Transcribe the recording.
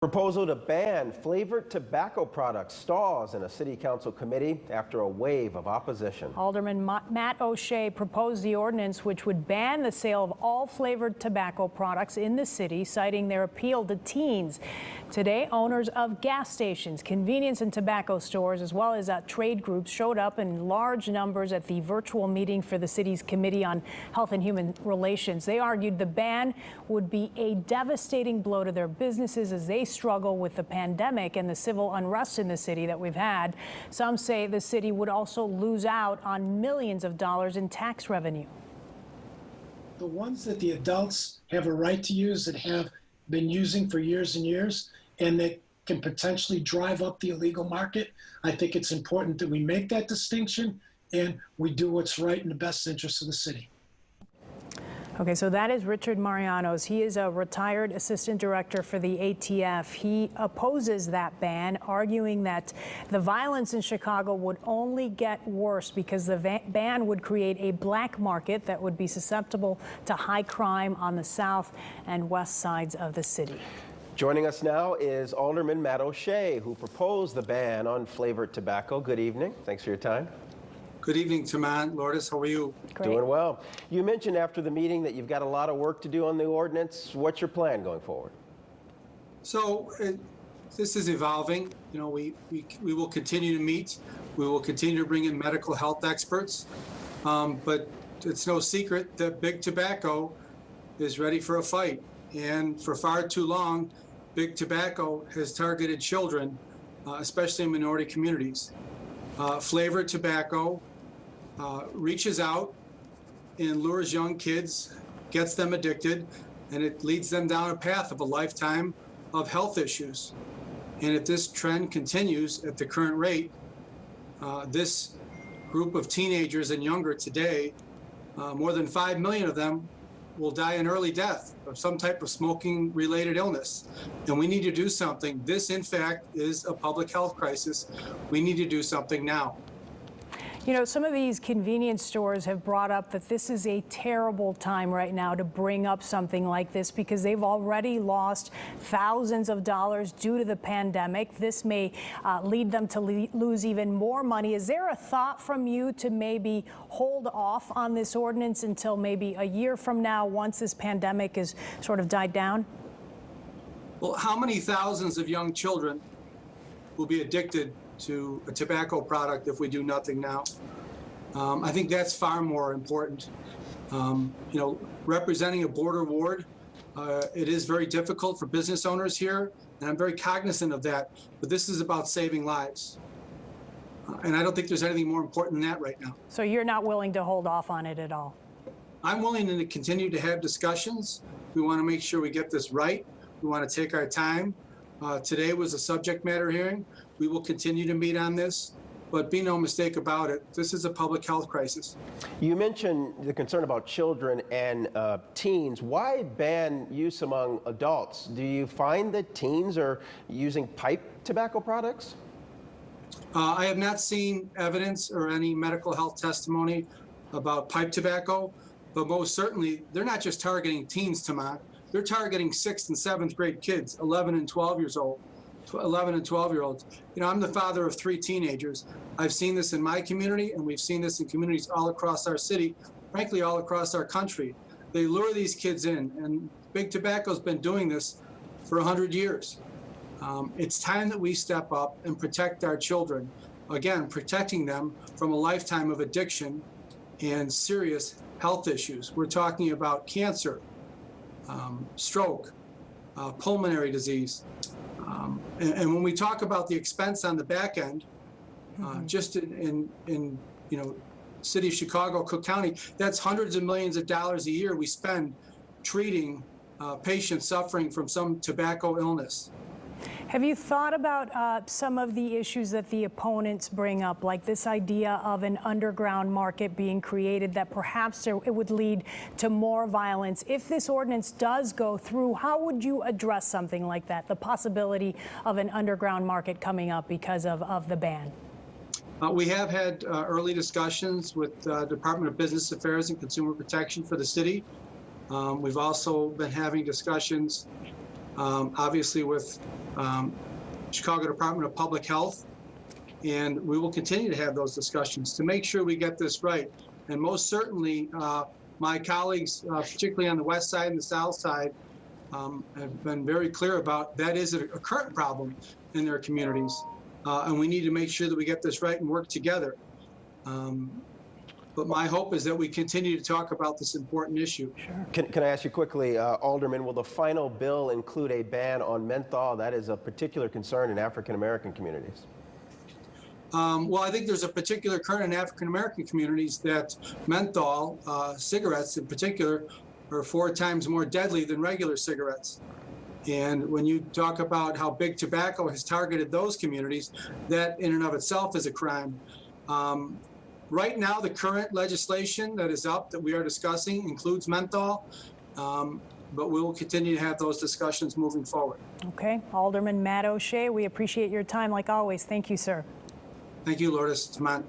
Proposal to ban flavored tobacco products stalls in a city council committee after a wave of opposition. Alderman Matt O'Shea proposed the ordinance which would ban the sale of all flavored tobacco products in the city, citing their appeal to teens. Today, owners of gas stations, convenience and tobacco stores, as well as trade groups showed up in large numbers at the virtual meeting for the city's Committee on Health and Human Relations. They argued the ban would be a devastating blow to their businesses as they struggle with the pandemic and the civil unrest in the city that we've had. Some say the city would also lose out on millions of dollars in tax revenue. The ones that the adults have a right to use, that have been using for years and years, and that can potentially drive up the illegal market, I think it's important that we make that distinction and we do what's right in the best interest of the city. Okay, so that is Richard Marianos. He is a retired assistant director for the ATF. He opposes that ban, arguing that the violence in Chicago would only get worse because the ban would create a black market that would be susceptible to high crime on the south and west sides of the city. Joining us now is Alderman Matt O'Shea, who proposed the ban on flavored tobacco. Good evening. Thanks for your time. Good evening, Taman. Lourdes, how are you? Great. Doing well. You mentioned after the meeting that you've got a lot of work to do on the ordinance. What's your plan going forward? So this is evolving. You know, we will continue to meet. We will continue to bring in medical health experts. But it's no secret that big tobacco is ready for a fight. And for far too long, big tobacco has targeted children, especially in minority communities. Flavored tobacco reaches out and lures young kids, gets them addicted, and it leads them down a path of a lifetime of health issues. And if this trend continues at the current rate, this group of teenagers and younger today, more than 5 million of them will die an early death of some type of smoking-related illness. And we need to do something. This, in fact, is a public health crisis. We need to do something now. You know, some of these convenience stores have brought up that this is a terrible time right now to bring up something like this because they've already lost thousands of dollars due to the pandemic. This may lead them to lose even more money. Is there a thought from you to maybe hold off on this ordinance until maybe a year from now, once this pandemic is sort of died down? Well, how many thousands of young children will be addicted to a tobacco product if we do nothing now? I think that's far more important. You know, representing a border ward, it is very difficult for business owners here, and I'm very cognizant of that, but this is about saving lives. And I don't think there's anything more important than that right now. So you're not willing to hold off on it at all? I'm willing to continue to have discussions. We want to make sure we get this right. We want to take our time. Today was a subject matter hearing. We will continue to meet on this, but be no mistake about it, this is a public health crisis. You mentioned the concern about children and teens. Why ban use among adults? Do you find that teens are using pipe tobacco products? I have not seen evidence or any medical health testimony about pipe tobacco, but most certainly they're not just targeting teens, Taman. They're targeting 6th and 7th grade kids, 11 and 12 years old. 11 and 12-year-olds. You know, I'm the father of 3 teenagers. I've seen this in my community, and we've seen this in communities all across our city, frankly, all across our country. They lure these kids in, and big tobacco's been doing this for 100 years. It's time that we step up and protect our children. Again, protecting them from a lifetime of addiction and serious health issues. We're talking about cancer, stroke, pulmonary disease. And when we talk about the expense on the back end, just in you know, city of Chicago, Cook County, that's hundreds of millions of dollars a year we spend treating patients suffering from some tobacco illness. Have you thought about some of the issues that the opponents bring up, like this idea of an underground market being created that perhaps it would lead to more violence? If this ordinance does go through, how would you address something like that, the possibility of an underground market coming up because of the ban? We have had early discussions with Department of Business Affairs and Consumer Protection for the city. We've also been having discussions obviously with Chicago Department of Public Health, and we will continue to have those discussions to make sure we get this right. And most certainly, my colleagues, particularly on the west side and the south side, have been very clear about that is a current problem in their communities. And we need to make sure that we get this right and work together. But my hope is that we continue to talk about this important issue. Can I ask you quickly, Alderman, will the final bill include a ban on menthol? That is a particular concern in African-American communities. Well, I think there's a particular current in African-American communities that menthol, cigarettes in particular, are 4 times more deadly than regular cigarettes. And when you talk about how big tobacco has targeted those communities, that in and of itself is a crime. Right now, the current legislation that is up that we are discussing includes menthol, but we will continue to have those discussions moving forward. Okay, Alderman Matt O'Shea, we appreciate your time like always. Thank you, sir. Thank you, Lourdes Tamant.